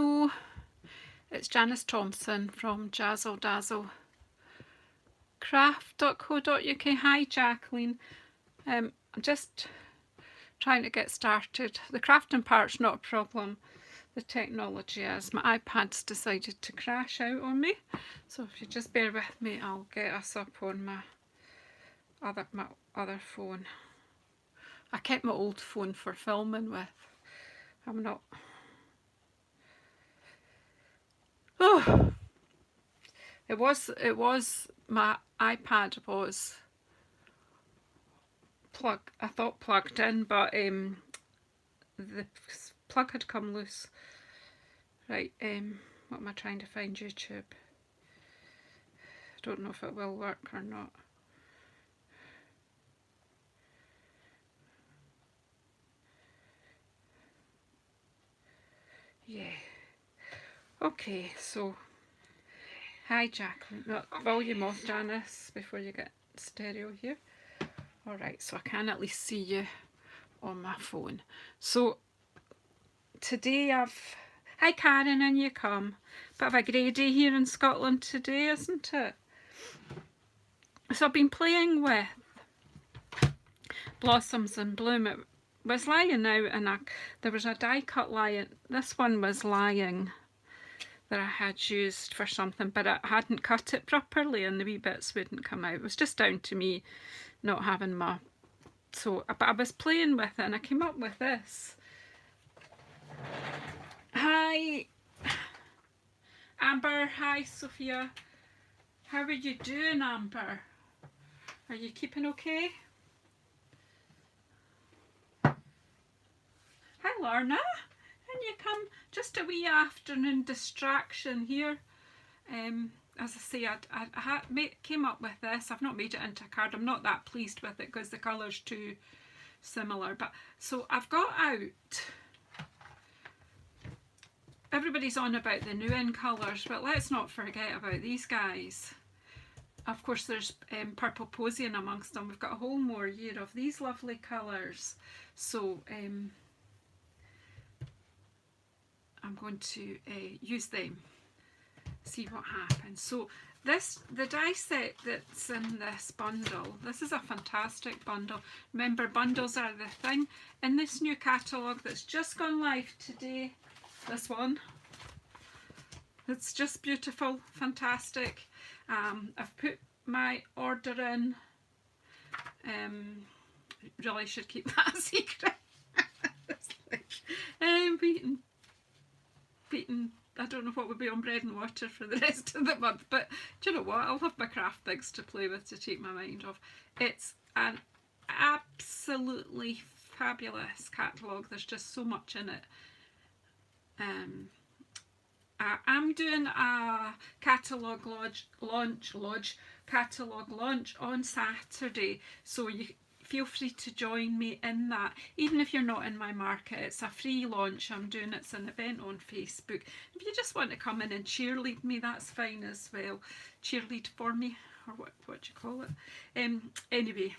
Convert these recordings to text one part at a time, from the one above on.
Hello, it's Janice Thompson from Jazzle Dazzle Craft.co.uk. Hi Jacqueline, I'm just trying to get started. The crafting part's not a problem, the technology is. My iPad's decided to crash out on me, so if you just bear with me, I'll get us up on my other phone. I kept my old phone for filming with. I'm not... Oh! It was my iPad was plugged in, but the plug had come loose. Right, what am I trying to find? YouTube. I don't know if it will work or not. Yeah. Okay, so hi Jacqueline. No, volume off, Janice, before you get stereo here. Alright, so I can at least see you on my phone. So today hi Karen, in you come. Bit of a grey day here in Scotland today, isn't it? So I've been playing with Blossoms in Bloom. It was lying out and there was a die cut lying. This one was lying that I had used for something, but I hadn't cut it properly and the wee bits wouldn't come out. It was just down to me not having my... but I was playing with it and I came up with this. Hi Amber, hi Sophia. How are you doing, Amber? Are you keeping okay? Hi Lorna, and you come, just a wee afternoon distraction here. As I say, I came up with this. I've not made it into a card. I'm not that pleased with it because the colour's too similar. But so I've got out, everybody's on about the Nuin colours, but let's not forget about these guys. Of course there's Purple Posian amongst them. We've got a whole more year of these lovely colours. So I'm going to use them, see what happens. So the die set that's in this bundle, this is a fantastic bundle. Remember, bundles are the thing. In this new catalogue that's just gone live today, this one, it's just beautiful, fantastic. I've put my order in. Really should keep that a secret. It's like, beating, I don't know what would be on bread and water for the rest of the month, but do you know what? I'll have my craft things to play with to take my mind off. It's an absolutely fabulous catalogue. There's just so much in it. I'm doing a catalogue launch on Saturday, so you feel free to join me in that. Even if you're not in my market, it's a free launch I'm doing. It's an event on Facebook. If you just want to come in and cheerlead me, that's fine as well. Cheerlead for me, or what do you call it? Anyway,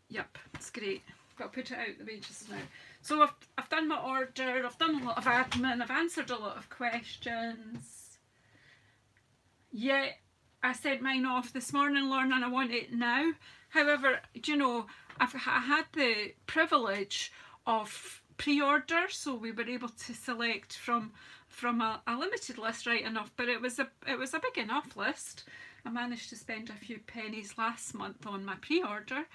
yep, it's great. Got to put it out the way just now. So I've done my order, I've done a lot of admin, I've answered a lot of questions. Yeah, I sent mine off this morning, Lorna, and I want it now. However, do you know, I had the privilege of pre-order, so we were able to select from a limited list, right enough, but it was a big enough list. I managed to spend a few pennies last month on my pre-order.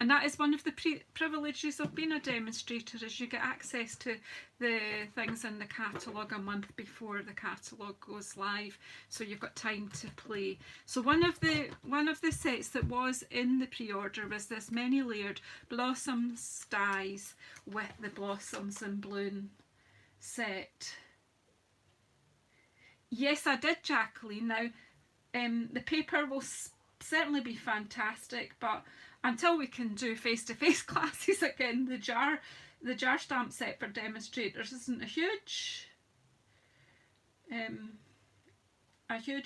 And that is one of the privileges of being a demonstrator, is you get access to the things in the catalogue a month before the catalogue goes live, so you've got time to play. So one of the sets that was in the pre-order was this many layered Blossoms dies with the Blossoms in Bloom set. Yes, I did, Jacqueline. Now the paper will certainly be fantastic, but until we can do face-to-face classes again, the jar stamp set for demonstrators isn't a huge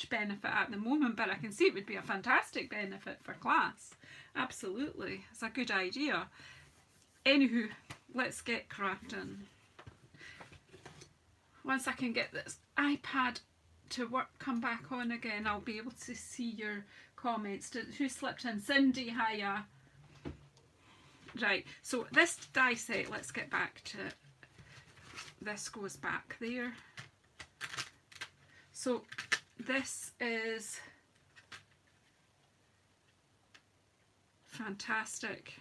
benefit at the moment, but I can see it would be a fantastic benefit for class. Absolutely, it's a good idea. Anywho, let's get crafting. once I can get this iPad to work, come back on again, I'll be able to see your comments. Who slipped in? Cindy, hiya. Right, so this die set, let's get back to it. This goes back there. So this is fantastic.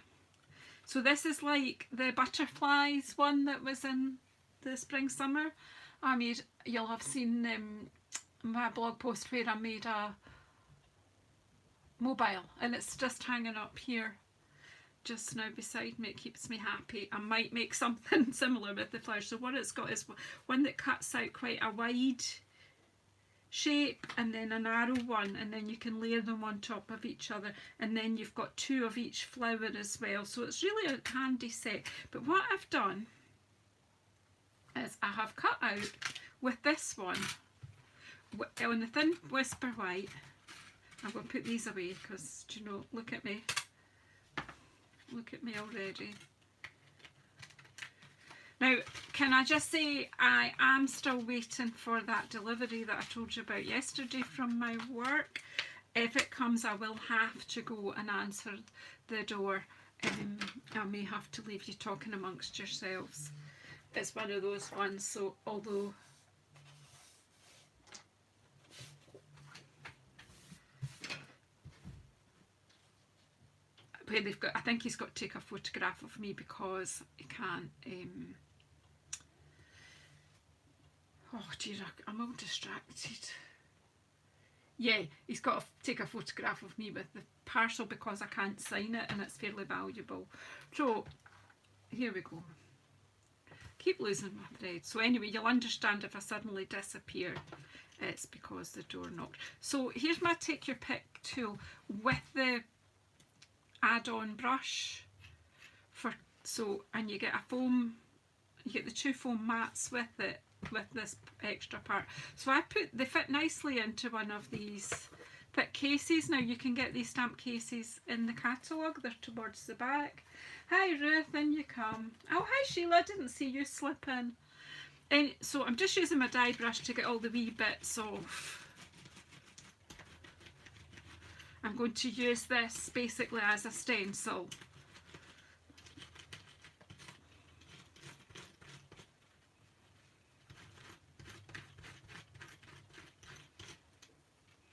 So this is like the butterflies one that was in the spring summer. You'll have seen my blog post where I made a mobile, and it's just hanging up here just now beside me. It keeps me happy. I might make something similar with the flowers. So what it's got is one that cuts out quite a wide shape and then a narrow one, and then you can layer them on top of each other, and then you've got two of each flower as well. So it's really a handy set. But what I've done is I have cut out with this one on the thin Whisper White. I'm going to put these away because, you know, look at me already. Now, can I just say, I am still waiting for that delivery that I told you about yesterday from my work. If it comes, I will have to go and answer the door. I may have to leave you talking amongst yourselves. It's one of those ones, so although where they've got, I think he's got to take a photograph of me because he can't. Oh dear, I'm all distracted. Yeah, he's got to take a photograph of me with the parcel because I can't sign it and it's fairly valuable. So here we go. Keep losing my thread. So anyway, you'll understand if I suddenly disappear, it's because the door knocked. So here's my take your pick tool with the add-on brush and you get a foam, you get the two foam mats with it, with this extra part. So they fit nicely into one of these thick cases. Now you can get these stamp cases in the catalogue, they're towards the back. Hi Ruth, in you come. Oh hi Sheila, I didn't see you slip in. And so I'm just using my die brush to get all the wee bits off. I'm going to use this basically as a stencil.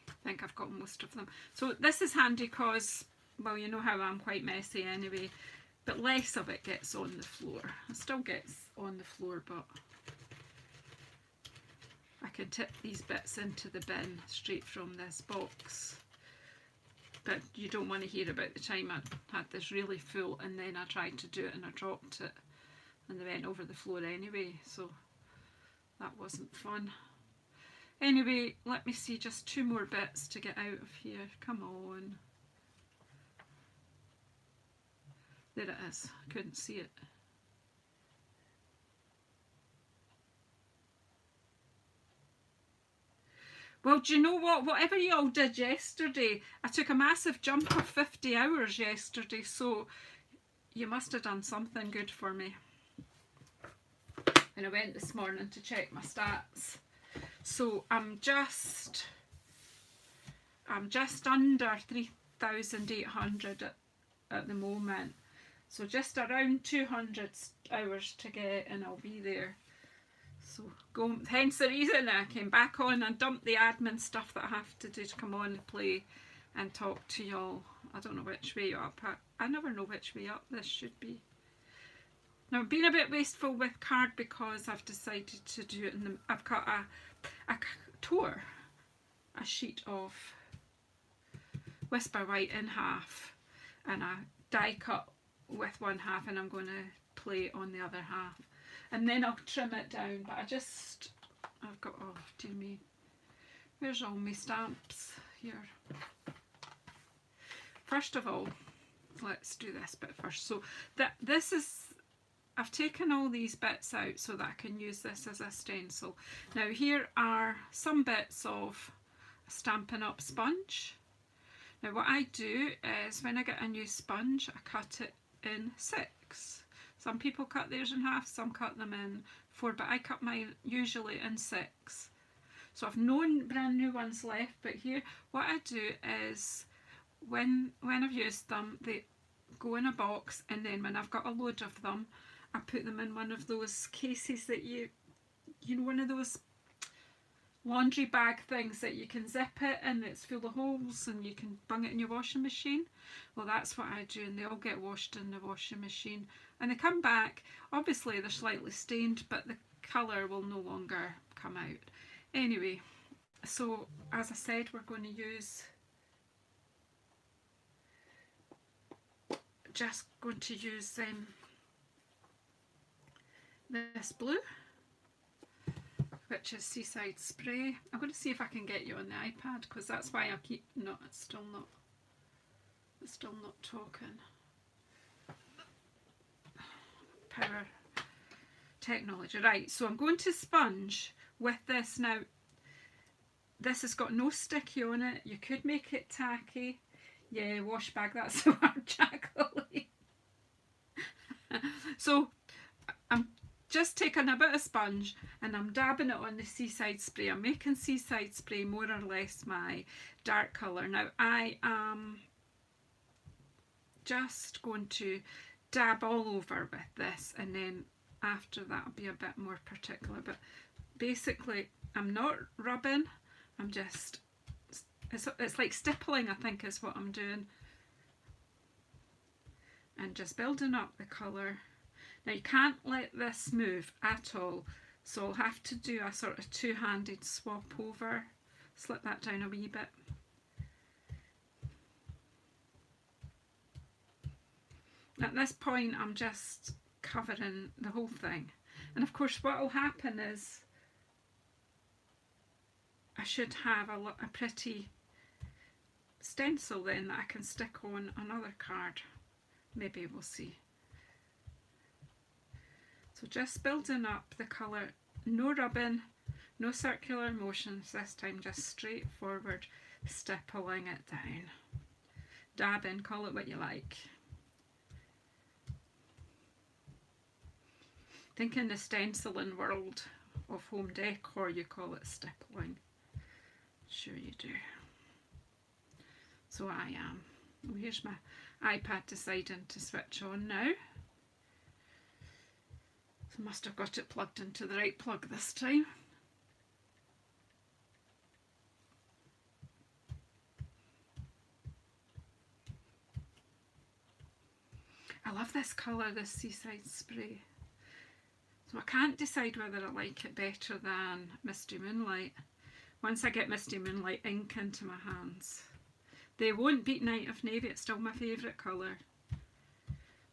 I think I've got most of them. So this is handy because, well, you know how I'm quite messy anyway, but less of it gets on the floor. It still gets on the floor, but I can tip these bits into the bin straight from this box. But you don't want to hear about the time I had this really full and then I tried to do it and I dropped it and they went over the floor anyway, so that wasn't fun. Anyway, let me see, just two more bits to get out of here. Come on. There it is. I couldn't see it. Well, do you know what? Whatever you all did yesterday, I took a massive jump of 50 hours yesterday, so you must have done something good for me. And I went this morning to check my stats. So I'm just under 3,800 at the moment. So just around 200 hours to get and I'll be there. So hence the reason I came back on and dumped the admin stuff that I have to do to come on and play and talk to y'all. I don't know which way up. I never know which way up this should be. Now I've been a bit wasteful with card because I've decided to do it in I've cut a sheet of Whisper White in half and I die cut with one half and I'm going to play on the other half. And then I'll trim it down, but I've got, oh dear me, where's all my stamps here? First of all, let's do this bit first. So I've taken all these bits out so that I can use this as a stencil. Now here are some bits of a Stampin' Up sponge. Now what I do is when I get a new sponge, I cut it in 6. Some people cut theirs in half, some cut them in 4, but I cut mine usually in 6. So I've no brand new ones left, but here what I do is when I've used them, they go in a box, and then when I've got a load of them, I put them in one of those cases that you know, one of those laundry bag things that you can zip it and it's full of holes and you can bung it in your washing machine. Well, that's what I do, and they all get washed in the washing machine and they come back. Obviously they're slightly stained, but the colour will no longer come out. Anyway, so as I said, we're going to use this blue, which is Seaside Spray. I'm going to see if I can get you on the iPad, because that's why I keep it's still not talking. Power technology. Right, so I'm going to sponge with this now. This has got no sticky on it. You could make it tacky. Yeah, wash bag, that's the word, Jacqueline. So I'm just taking a bit of sponge and I'm dabbing it on the Seaside Spray. I'm making Seaside Spray more or less my dark colour. Now I am just going to dab all over with this, and then after that I'll be a bit more particular. But basically I'm not rubbing, I'm just, it's like stippling, I think is what I'm doing, and just building up the colour. Now you can't let this move at all, so I'll have to do a sort of two-handed swap over, slip that down a wee bit. At this point I'm just covering the whole thing, and of course what will happen is I should have a pretty stencil then that I can stick on another card. Maybe, we'll see. So just building up the colour, no rubbing, no circular motions this time, just straightforward stippling it down. Dabbing, call it what you like. I think in the stenciling world of home decor you call it stippling. Sure you do. So I am. Oh, here's my iPad deciding to switch on now. So must have got it plugged into the right plug this time. I love this colour, this Seaside Spray. So I can't decide whether I like it better than Misty Moonlight. Once I get Misty Moonlight ink into my hands. They won't beat Night of Navy, it's still my favourite colour.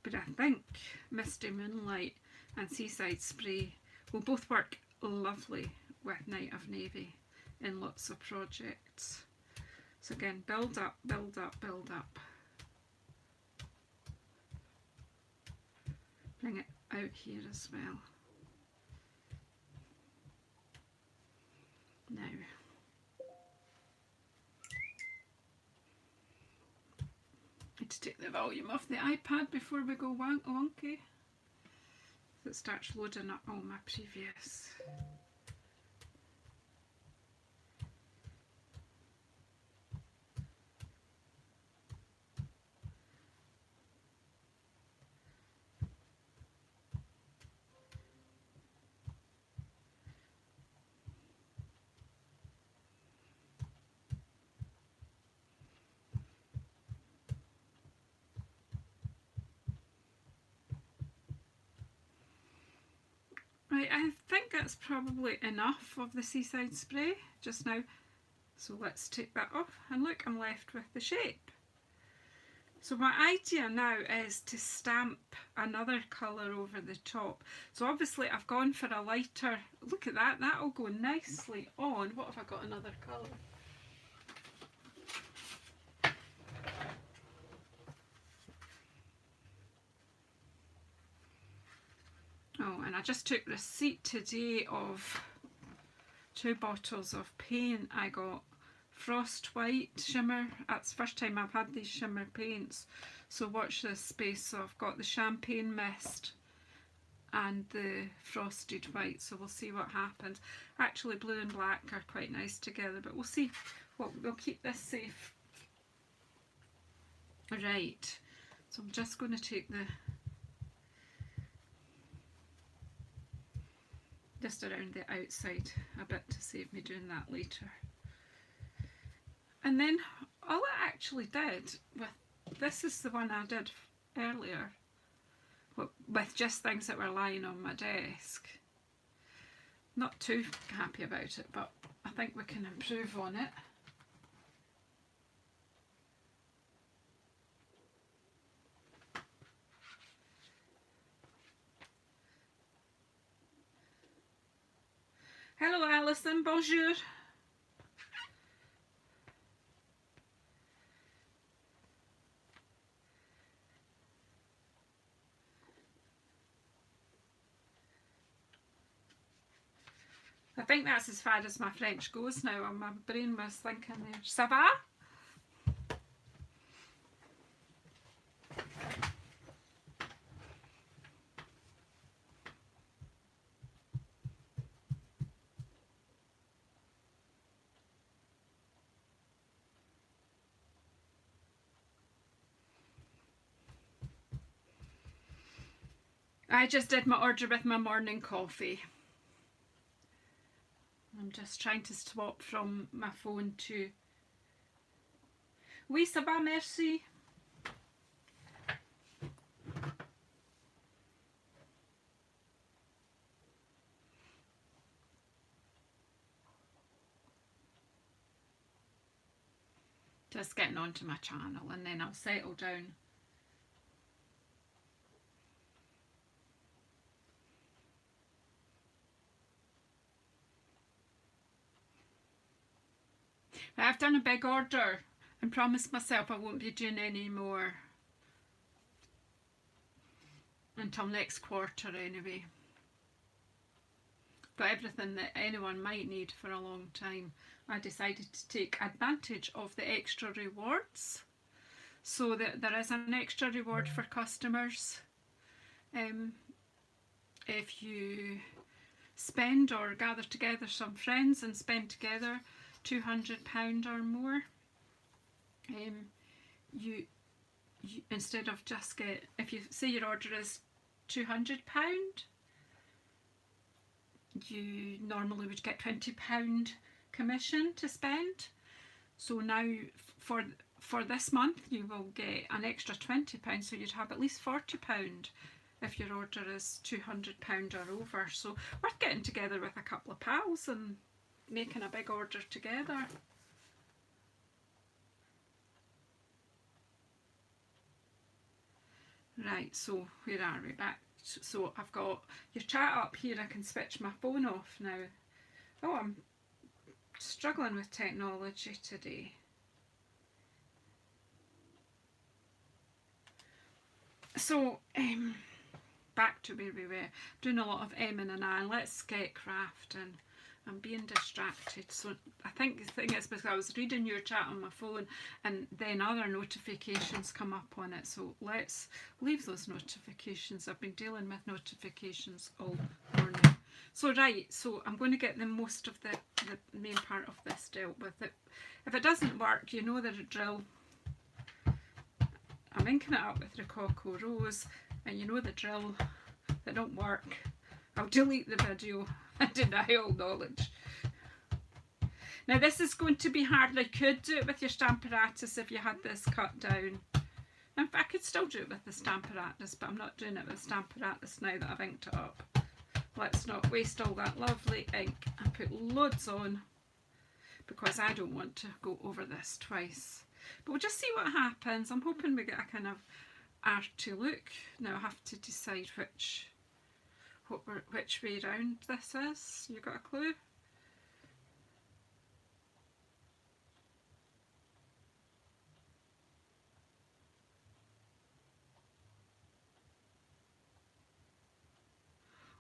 But I think Misty Moonlight and Seaside Spray will both work lovely with Night of Navy in lots of projects. So again, build up, build up, build up. Bring it out here as well. Now, need to take the volume off the iPad before we go wonky. So it starts loading up all my previous. Right, I think that's probably enough of the Seaside Spray just now. So let's take that off, and look, I'm left with the shape. So my idea now is to stamp another colour over the top. So obviously I've gone for a lighter, look at that, that'll go nicely on. What have I got, another colour? Oh, and I just took receipt today of 2 bottles of paint I got. Frost White shimmer, that's the first time I've had these shimmer paints. So watch this space. So I've got the Champagne Mist and the frosted white, so we'll see what happens. Actually, blue and black are quite nice together, but we'll see. We'll keep this safe. Right, so I'm just going to take the just around the outside a bit to save me doing that later. And then all I actually did with this is the one I did earlier with just things that were lying on my desk. Not too happy about it, but I think we can improve on it. Hello Alison, bonjour. I think that's as far as my French goes now, and my brain was thinking there. Ça va? I just did my order with my morning coffee. I'm just trying to swap from my phone to... Oui, ça va, merci. Just getting onto my channel and then I'll settle down. I've done a big order and promised myself I won't be doing any more until next quarter anyway. But everything that anyone might need for a long time, I decided to take advantage of the extra rewards, so that there is an extra reward for customers if you spend or gather together some friends and spend together £200 or more. You instead of just get, if you say your order is £200, you normally would get £20 commission to spend. So now for this month you will get an extra £20, so you'd have at least £40 if your order is £200 or over. So worth getting together with a couple of pals and making a big order together. Right, so where are we? Back. So I've got your chat up here. I can switch my phone off now. Oh, I'm struggling with technology today. So back to where we were, doing a lot of M and I. Let's get crafting. I'm being distracted. So I think the thing is because I was reading your chat on my phone and then other notifications come up on it. So let's leave those notifications. I've been dealing with notifications all morning. So right, so I'm going to get the most of the main part of this dealt with. It. If it doesn't work, you know the drill. I'm inking it up with Rococo Rose, and you know the drill. If it don't work, I'll delete the video and deny all knowledge. Now this is going to be hard. I could do it with your Stamparatus if you had this cut down. In fact, I could still do it with the Stamparatus, but I'm not doing it with Stamparatus now that I've inked it up. Let's not waste all that lovely ink and put loads on, because I don't want to go over this twice. But we'll just see what happens. I'm hoping we get a kind of arty look. Now I have to decide which way round this is. You got a clue?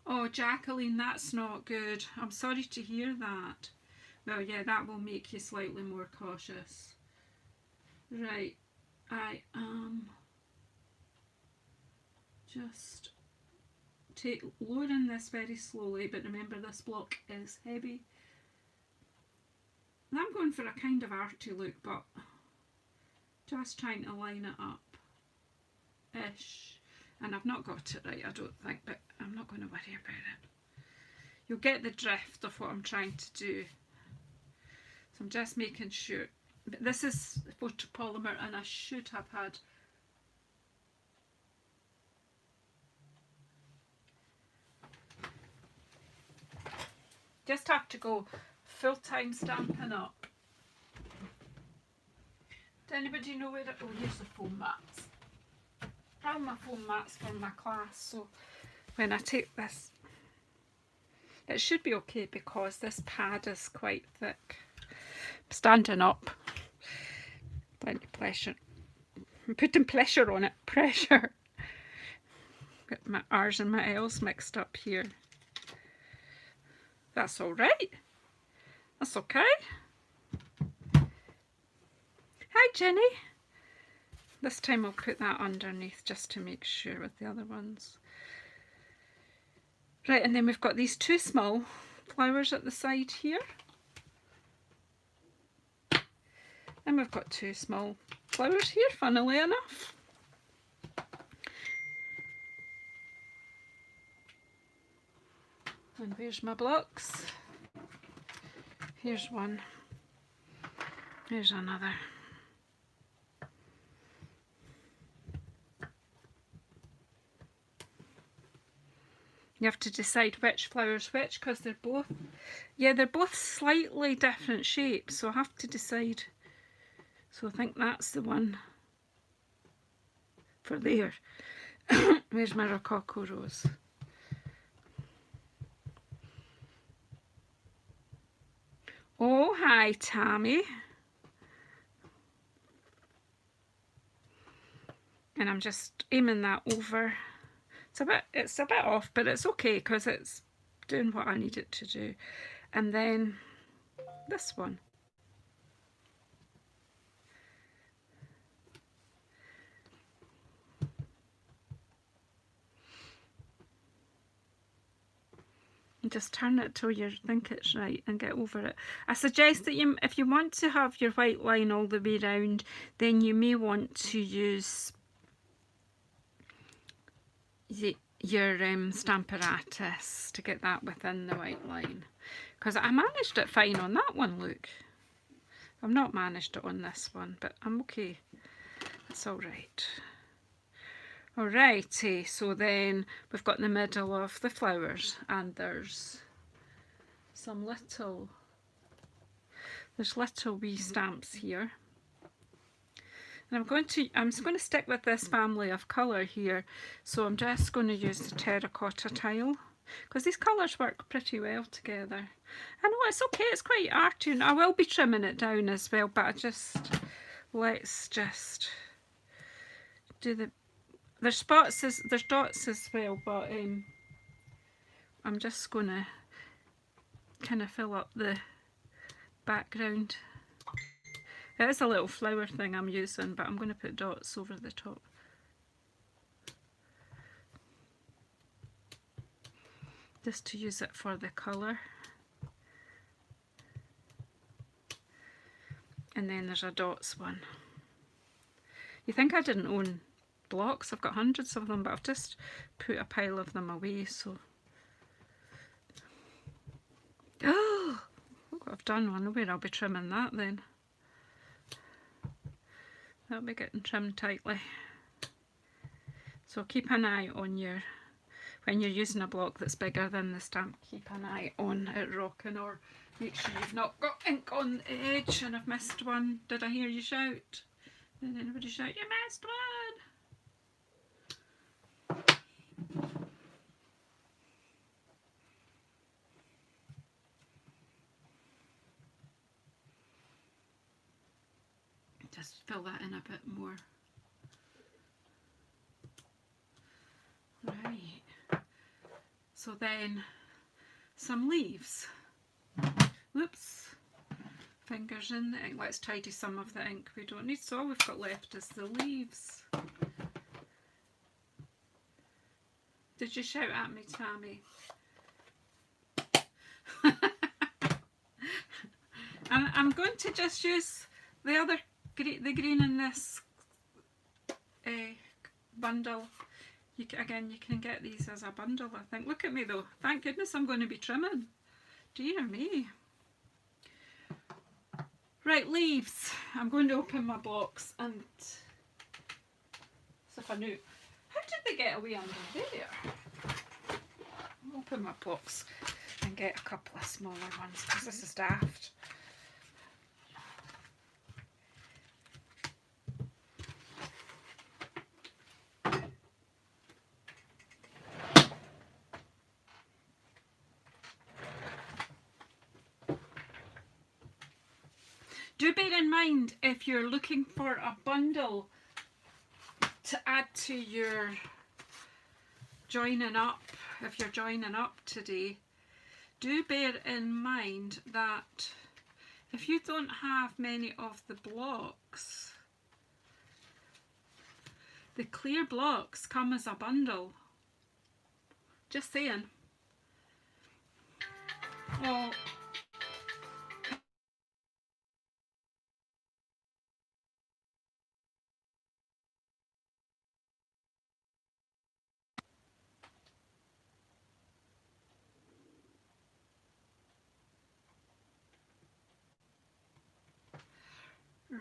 Oh, Jacqueline, that's not good. I'm sorry to hear that. Well, yeah, that will make you slightly more cautious. Right, I am just lowering this very slowly, but remember this block is heavy. And I'm going for a kind of arty look, but just trying to line it up ish. And I've not got it right, I don't think, but I'm not going to worry about it. You'll get the drift of what I'm trying to do. So I'm just making sure. But this is photopolymer, and I should have had just have to go full-time Stampin' Up. Does anybody know where it? Oh, here's the foam mats. I have my foam mats for my class, so when I take this, it should be okay because this pad is quite thick. I'm standing up. Plenty of pressure. I'm putting pressure on it. Pressure. Got my R's and my L's mixed up here. That's all right. That's okay. Hi, Jenny. This time I'll put that underneath just to make sure with the other ones. Right, and then we've got these two small flowers at the side here. And we've got two small flowers here, funnily enough. And where's my blocks? Here's one. Here's another. You have to decide which flower's which because they're both, yeah, they're both slightly different shapes, so I have to decide. So I think that's the one for there. Where's my Rococo Rose? Oh, hi, Tammy. And I'm just aiming that over. It's a bit off, but it's okay because it's doing what I need it to do. And then this one. And just turn it till you think it's right and get over it. I suggest that if you want to have your white line all the way round, then you may want to use your Stamparatus to get that within the white line. Because I managed it fine on that one, look. I've not managed it on this one, but I'm okay. That's alright. Alrighty, so then we've got the middle of the flowers, and there's some little wee stamps here. And I'm just going to stick with this family of colour here, so I'm just going to use the terracotta tile because these colours work pretty well together. I know it's okay, it's quite arty, and I will be trimming it down as well, but let's just do there's dots as well, but I'm just going to kind of fill up the background. It is a little flower thing I'm using, but I'm going to put dots over the top. Just to use it for the colour. And then there's a dots one. You think I didn't own blocks? I've got hundreds of them, but I've just put a pile of them away, so. Oh, look what I've done. I know where I'll be trimming that then. That'll be getting trimmed tightly. So keep an eye on when you're using a block that's bigger than the stamp, keep an eye on it rocking, or make sure you've not got ink on the edge. And I've missed one. Did I hear you shout? Did anybody shout, you missed one? Just fill that in a bit more. Right. So then some leaves. Whoops. Fingers in the ink. Let's tidy some of the ink we don't need. So all we've got left is the leaves. Did you shout at me, Tammy? And I'm going to just use the other the green in this bundle. Again, you can get these as a bundle, I think. Look at me though. Thank goodness I'm going to be trimming. Dear me. Right, leaves. I'm going to open my box and as if I knew. How did they get away under there? I'll open my box and get a couple of smaller ones because this is daft. Do bear in mind if you're looking for a bundle to add to your joining up, if you're joining up today, do bear in mind that if you don't have many of the blocks, the clear blocks come as a bundle. Just saying. Oh.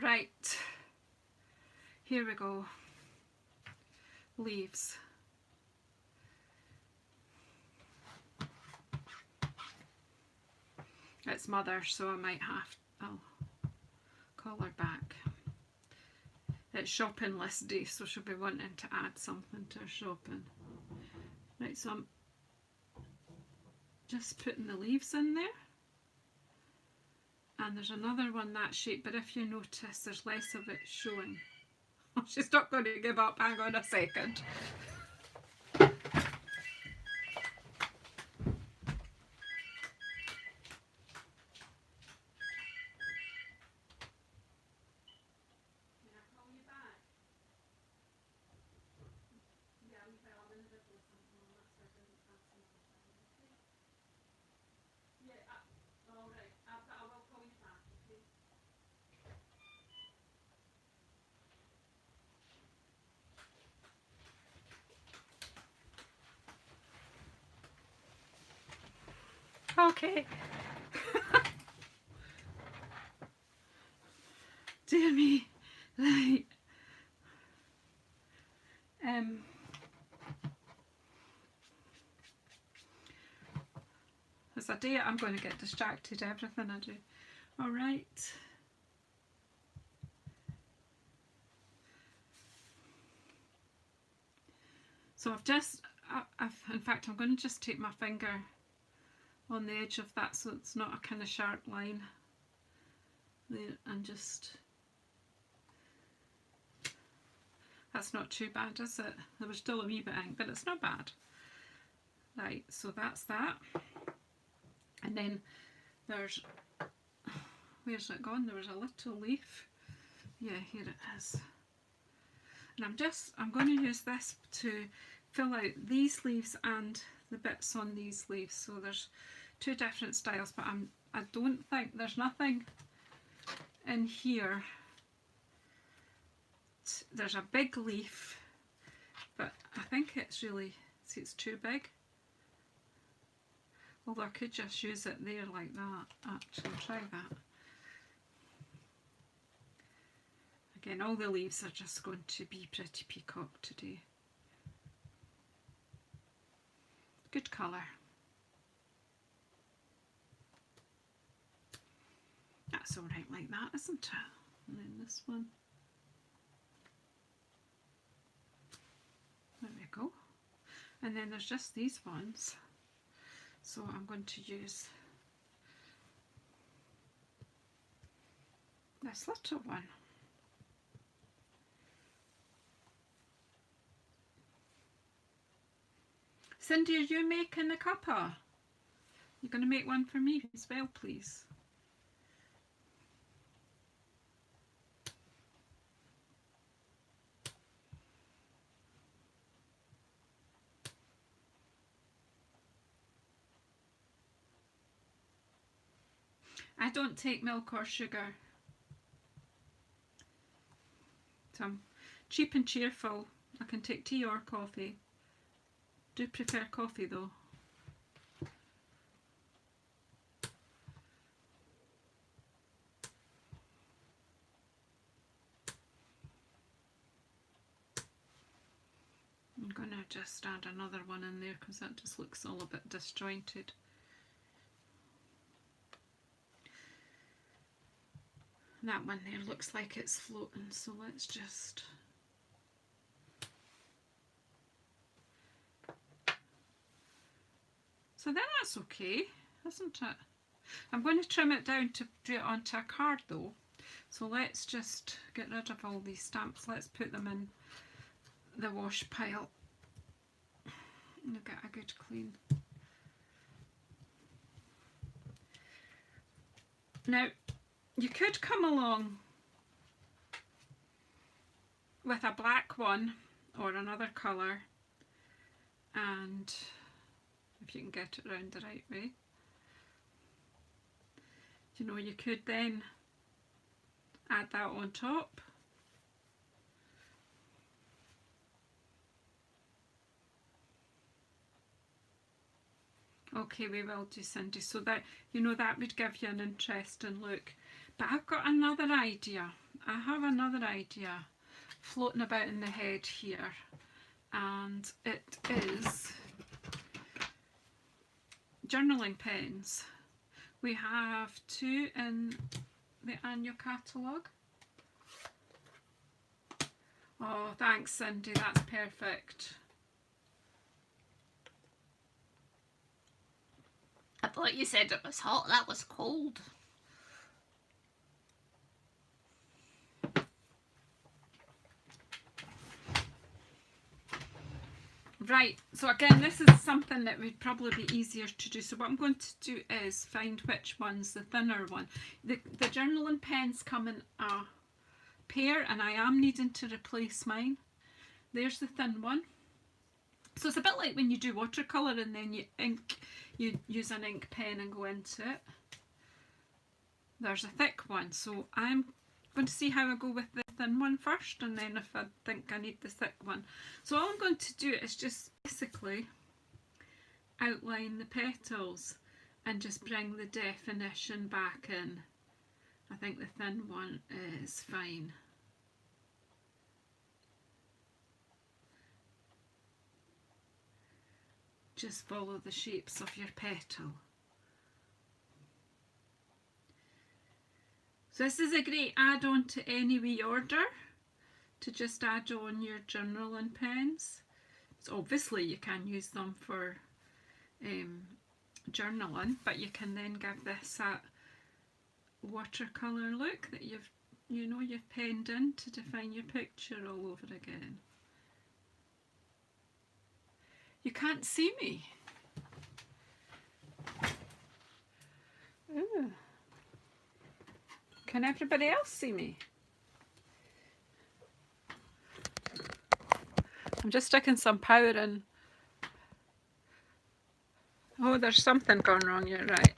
Right, here we go. Leaves. It's Mother, so I might have, I'll call her back. It's shopping list day, so she'll be wanting to add something to her shopping. Right, so I'm just putting the leaves in there. And there's another one that shape, but if you notice, there's less of it showing. Oh, she's not going to give up. Hang on a second. Okay. Dear me. Right. As a day, I'm going to get distracted, everything I do. All right. So in fact, I'm going to just take my finger on the edge of that so it's not a kind of sharp line there, and just, that's not too bad, is it? There was still a wee bit of ink, but it's not bad. Right, so that's that. And then there's, where's it gone? There was a little leaf. Yeah, here it is. And I'm going to use this to fill out these leaves and the bits on these leaves. So there's two different styles, but I don't think, there's nothing in here. There's a big leaf, but I think it's really, see, it's too big. Although I could just use it there like that. Actually, try that. Again, all the leaves are just going to be Pretty Peacock today. Good colour. That's alright like that, isn't it? And then this one. There we go. And then there's just these ones. So I'm going to use this little one. Cindy, are you making the cuppa? You're going to make one for me as well, please. I don't take milk or sugar. So I'm cheap and cheerful. I can take tea or coffee. Do prefer coffee though. I'm going to just add another one in there because that just looks all a bit disjointed. That one there looks like it's floating, so let's just... So then that's okay, isn't it? I'm going to trim it down to do it onto a card though. So let's just get rid of all these stamps. Let's put them in the wash pile. Get a good clean. Now, you could come along with a black one or another colour, and if you can get it round the right way, you know, you could then add that on top. Okay, we will do, Cindy, so that, you know, that would give you an interesting look. But I've got another idea. I have another idea floating about in the head here, and it is journaling pens. We have 2 in the annual catalogue. Oh, thanks, Cindy, that's perfect. I thought you said it was hot. That was cold. Right, so again, this is something that would probably be easier to do. So what I'm going to do is find which one's the thinner one. The journaling pens come in a pair, and I am needing to replace mine. There's the thin one. So it's a bit like when you do watercolour and then you use an ink pen and go into it. There's a thick one, so I'm going to see how I go with the thin one first, and then if I think I need the thick one. So all I'm going to do is just basically outline the petals and just bring the definition back in. I think the thin one is fine. Just follow the shapes of your petal. So this is a great add-on to any reorder, to just add on your journaling pens. So obviously you can use them for journaling, but you can then give this that watercolour look that you've penned in to define your picture all over again. You can't see me. Ooh. Can everybody else see me? I'm just sticking some powder in. Oh, there's something going wrong, you're right.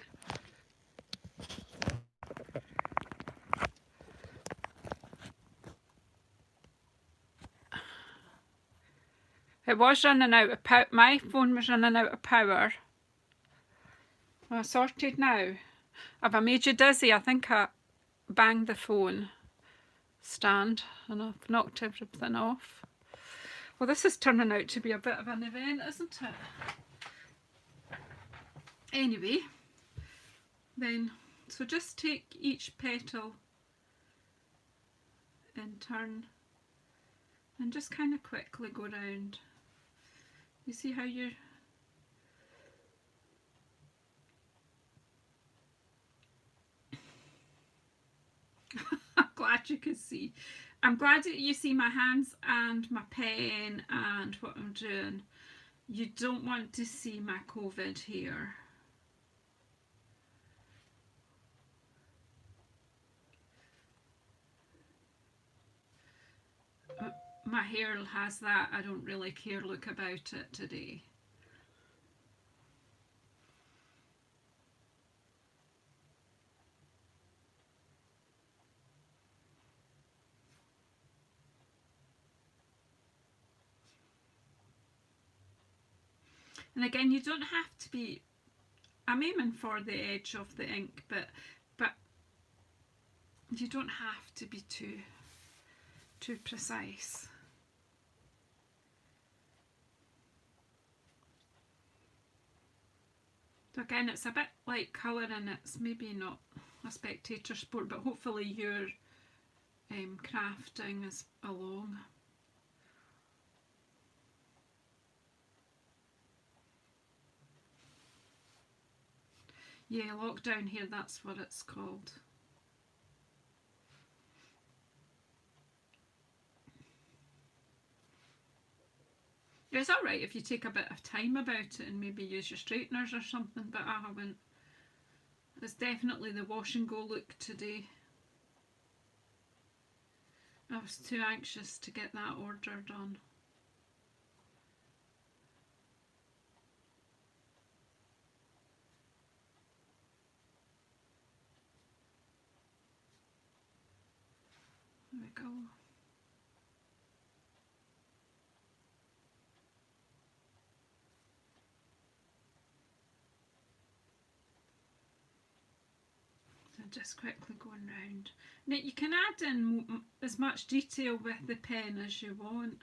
It was running out of power. My phone was running out of power. Oh, sorted now. Have I made you dizzy? I think I banged the phone stand and I've knocked everything off. Well, this is turning out to be a bit of an event, isn't it? Anyway, then, so just take each petal in turn and just kind of quickly go round. You see how you're... I'm glad you can see. I'm glad that you see my hands and my pen and what I'm doing. You don't want to see my COVID here. My hair has that I don't really care look about it today. And again, you don't have to be, I'm aiming for the edge of the ink, but you don't have to be too precise. So again, it's a bit like colouring. It's maybe not a spectator sport, but hopefully your crafting is along. Yeah, lockdown here, that's what it's called. It's alright if you take a bit of time about it and maybe use your straighteners or something, but I haven't. It's definitely the wash and go look today. I was too anxious to get that order done. There we go. Just quickly going round. Now you can add in as much detail with the pen as you want,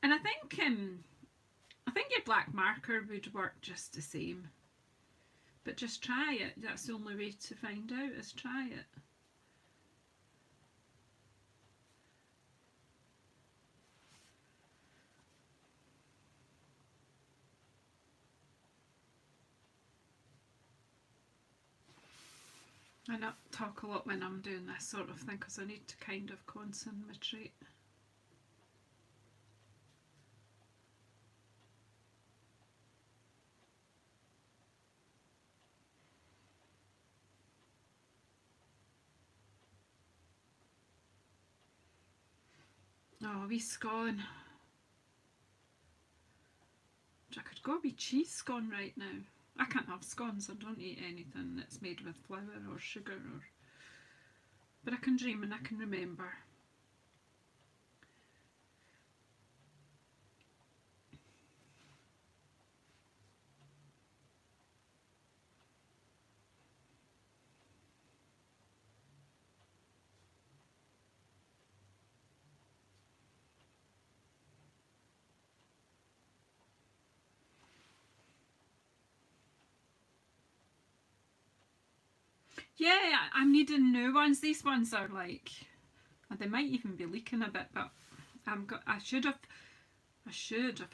and I think your black marker would work just the same. But just try it. That's the only way to find out, is try it. I not talk a lot when I'm doing this sort of thing because I need to kind of concentrate. Oh, a wee scone. I could go a wee cheese scone right now. I can't have scones. I don't eat anything that's made with flour or sugar, but I can dream and I can remember. Yeah, I'm needing new ones. These ones are like, they might even be leaking a bit, but I should have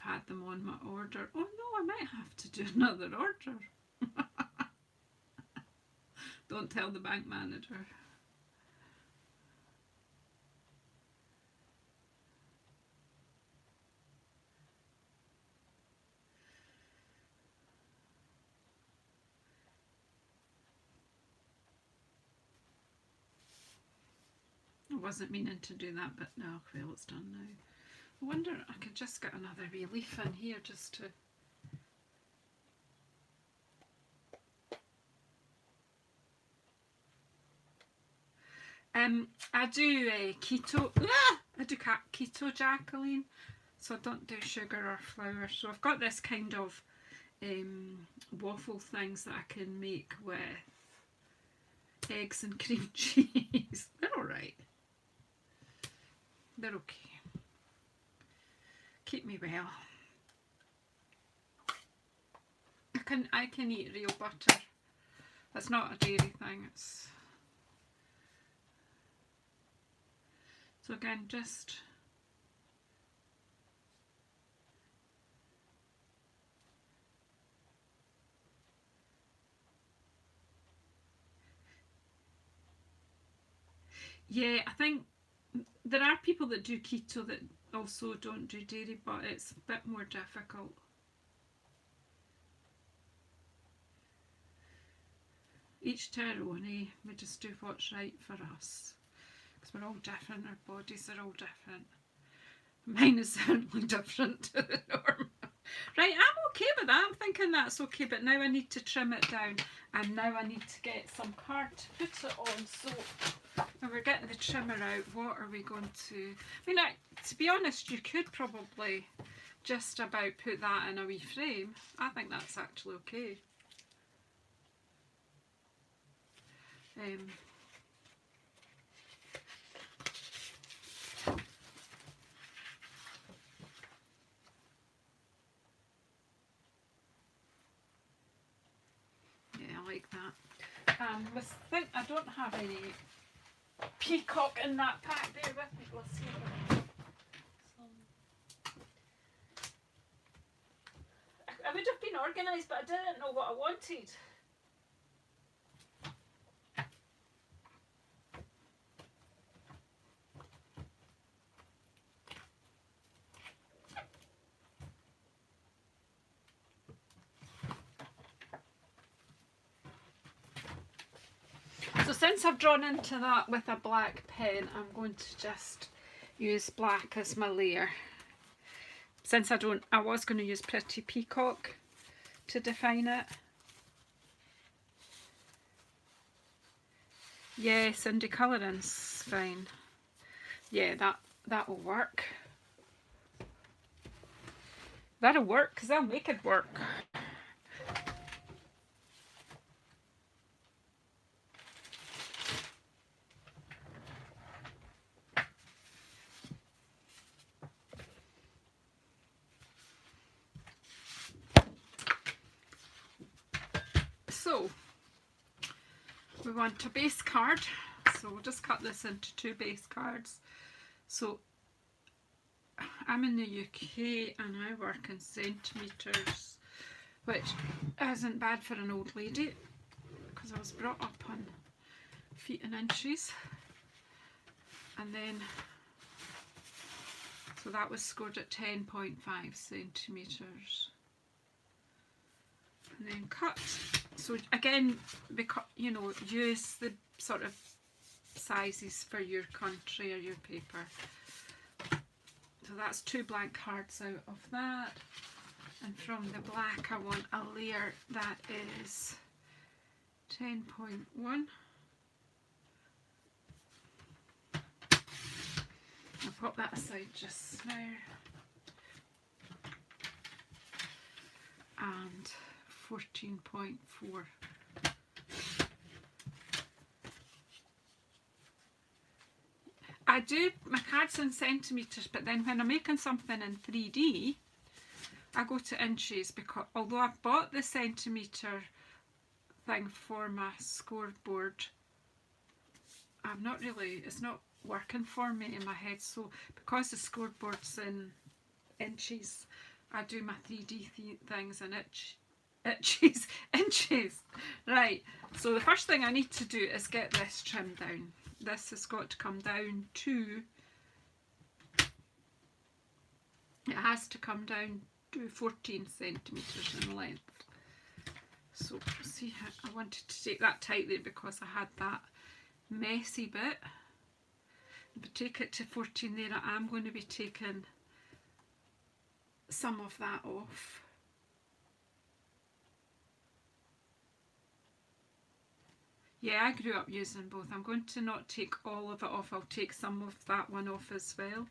had them on my order. Oh no, I might have to do another order. Don't tell the bank manager. I wasn't meaning to do that, but no, well, it's done now. I wonder, I could just get another wee leaf in here just to... I do keto. I do keto, Jacqueline. So I don't do sugar or flour. So I've got this kind of waffle things that I can make with eggs and cream cheese. They're alright. They're okay. Keep me well. I can eat real butter. That's not a dairy thing. It's... So again, just... Yeah, I think there are people that do keto that also don't do dairy, but it's a bit more difficult. Each to our own, eh? We just do what's right for us. Because we're all different, our bodies are all different. Mine is certainly different to the norm. Right, I'm okay with that. I'm thinking that's okay, but now I need to trim it down, and now I need to get some card to put it on. So when we're getting the trimmer out, what are we going to... I mean, to be honest, you could probably just about put that in a wee frame. I think that's actually okay. Yeah, I like that. I don't have any peacock in that pack. Bear with me, let's see. I would have been organised, but I didn't know what I wanted. So since I've drawn into that with a black pen, I'm going to just use black as my layer. Since I was going to use Pretty Peacock to define it. Yeah, Cindy colouring's fine. Yeah, that'll work. That'll work, because I'll make it work. So, we want a base card. So we'll just cut this into 2 base cards. So, I'm in the UK and I work in centimetres, which isn't bad for an old lady, because I was brought up on feet and inches. And then, so that was scored at 10.5 centimetres. And then cut. So again, because, you know, use the sort of sizes for your country or your paper. So that's 2 blank cards out of that. And from the black I want a layer that is 10.1. I'll pop that aside just now. And 14.4. I do my cards in centimetres, but then when I'm making something in 3D, I go to inches, because although I've bought the centimetre thing for my scoreboard, it's not working for me in my head. So because the scoreboard's in inches, I do my 3D things in inches. Right, so the first thing I need to do is get this trimmed down. This has got to come down to, it has to come down to 14 centimetres in length. So see how I wanted to take that tightly because I had that messy bit. But take it to 14 there. I am going to be taking some of that off. Yeah, I grew up using both. I'm going to not take all of it off. I'll take some of that one off as well.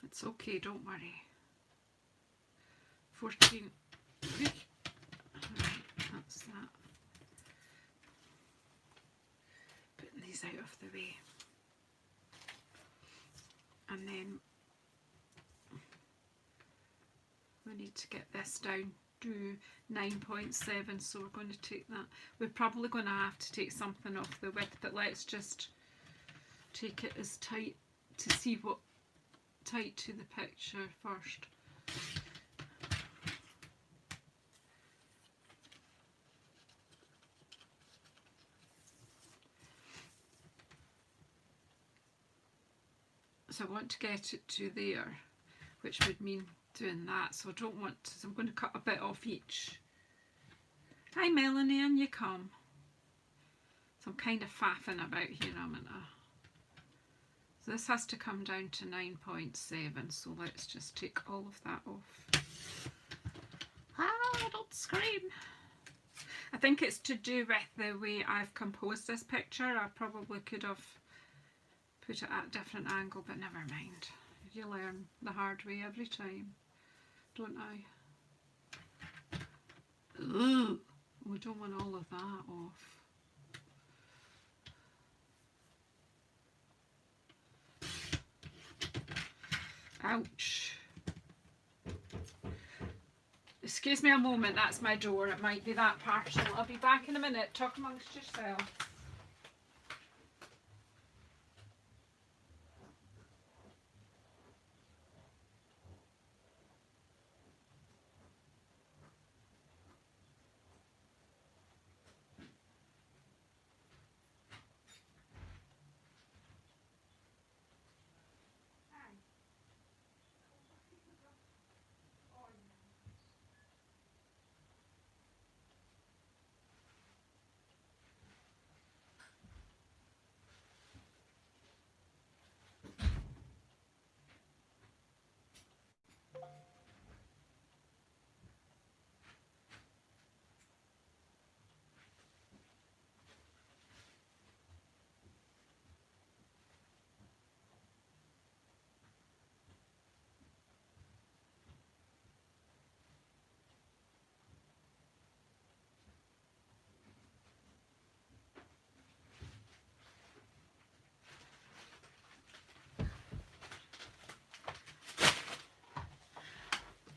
It's okay, don't worry. 14. Right, that's that. Putting these out of the way. And then we need to get this down to 9.7, so we're going to take that. We're probably going to have to take something off the width, but let's just take it as tight to see what tight to the picture first. So I want to get it to there, which would mean doing that. So I don't want to, so I'm going to cut a bit off each. Hi Melanie, and you come. So I'm kind of faffing about here a minute. So this has to come down to 9.7, so let's just take all of that off. Ah, don't scream. I think it's to do with the way I've composed this picture. I probably could have put it at a different angle, but never mind. You learn the hard way every time, don't I? Ugh. We don't want all of that off. Ouch. Excuse me a moment, that's my door. It might be that parcel. I'll be back in a minute. Talk amongst yourselves.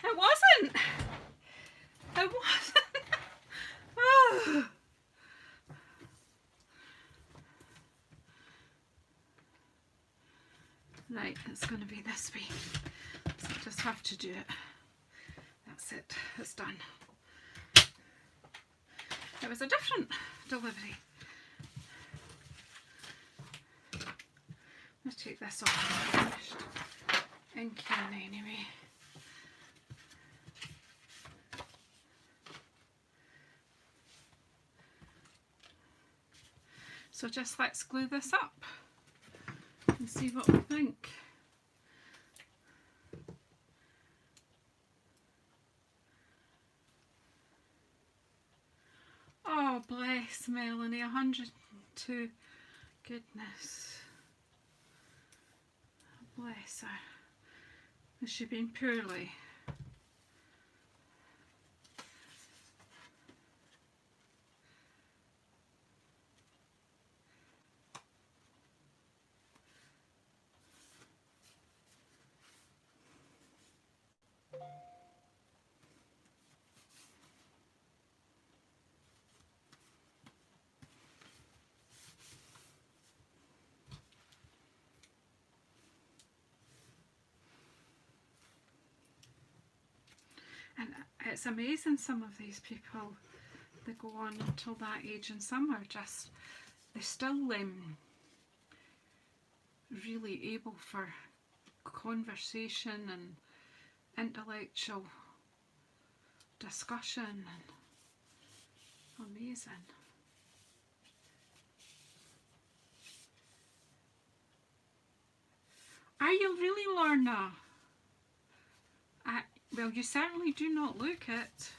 It wasn't. It wasn't. Oh. Right, it's going to be this way. So I just have to do it. That's it. It's done. It was a different delivery. Let's take this off first. In can anyway. So just let's glue this up and see what we think. Oh, bless Melanie, 102. Goodness. Bless her. Has she been poorly? And it's amazing, some of these people, they go on until that age, and some are just, they're still really able for conversation and intellectual discussion. And amazing. Are you really, Lorna? Well, you certainly do not look it.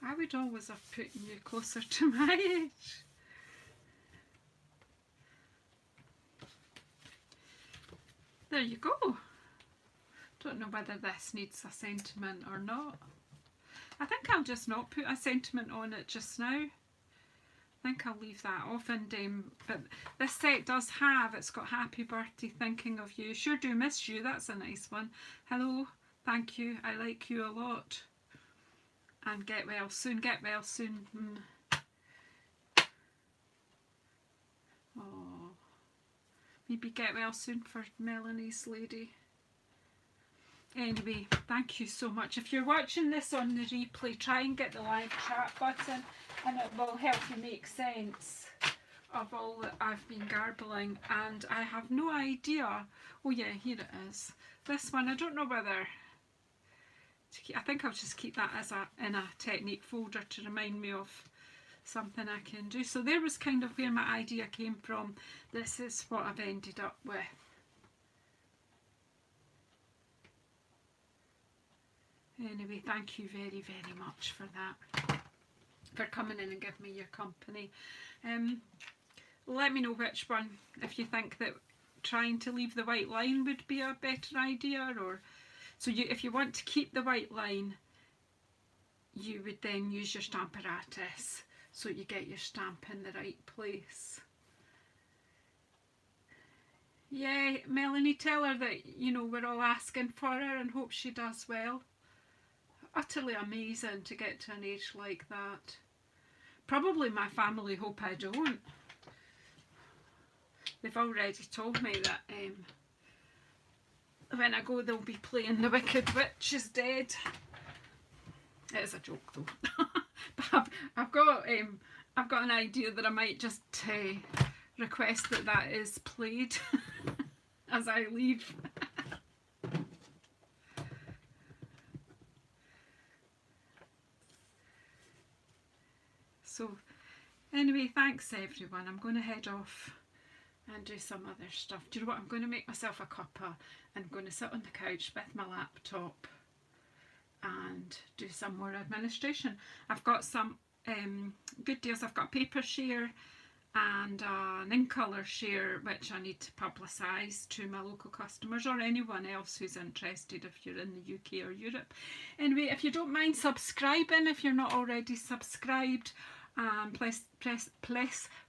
I would always have put you closer to my age. There you go. Don't know whether this needs a sentiment or not. I think I'll just not put a sentiment on it just now. I think I'll leave that off. And but this set does have, it's got happy birthday, thinking of you. Sure do miss you. That's a nice one. Hello, thank you. I like you a lot. And get well soon. Get well soon. Oh, maybe get well soon for Melanie's lady. Anyway, thank you so much. If you're watching this on the replay, try and get the live chat button, and it will help you make sense of all that I've been garbling. And I have no idea. Oh yeah, here it is. This one, I don't know whether to keep, I think I'll just keep that as in a technique folder to remind me of something I can do. So there was kind of where my idea came from. This is what I've ended up with. Anyway, thank you very, very much for that, for coming in and giving me your company. Let me know which one, if you think that trying to leave the white line would be a better idea, or so if you want to keep the white line, you would then use your Stamparatus so you get your stamp in the right place. Yeah, Melanie, tell her that, you know, we're all asking for her and hope she does well. Utterly amazing to get to an age like that. Probably my family hope I don't. They've already told me that when I go they'll be playing The Wicked Witch is Dead. It is a joke though. But I've got an idea that I might just request that is played as I leave. So anyway, thanks everyone. I'm going to head off and do some other stuff. Do you know what? I'm going to make myself a cuppa. I'm going to sit on the couch with my laptop and do some more administration. I've got some good deals. I've got a paper share and an in-colour share which I need to publicise to my local customers or anyone else who's interested if you're in the UK or Europe. Anyway, if you don't mind subscribing, if you're not already subscribed,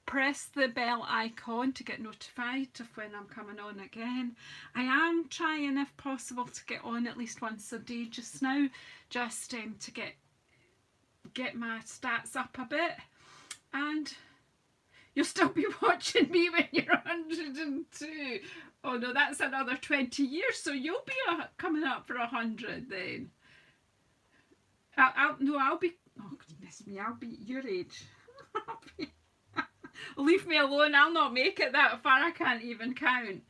press the bell icon to get notified of when I'm coming on again. I am trying, if possible, to get on at least once a day just now, just to get my stats up a bit, and you'll still be watching me when you're 102. Oh no, that's another 20 years, so you'll be coming up for 100 then. I'll be, oh goodness me, I'll be your age. Leave me alone, I'll not make it that far, I can't even count.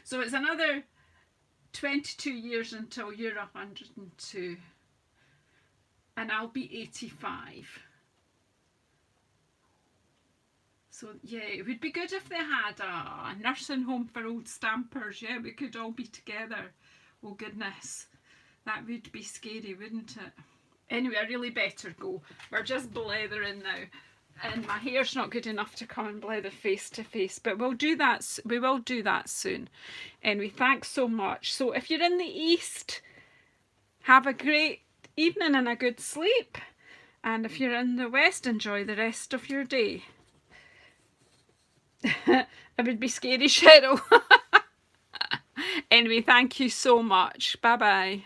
So it's another 22 years until you're 102. And I'll be 85. So yeah, it would be good if they had a nursing home for old stampers. Yeah, we could all be together. Oh goodness, that would be scary, wouldn't it? Anyway, I really better go. We're just blethering now. And my hair's not good enough to come and blether face to face, but we'll do that. We will do that soon. Anyway, thanks so much. So if you're in the East, have a great evening and a good sleep. And if you're in the West, enjoy the rest of your day. It would be scary, Cheryl. Anyway, thank you so much. Bye bye.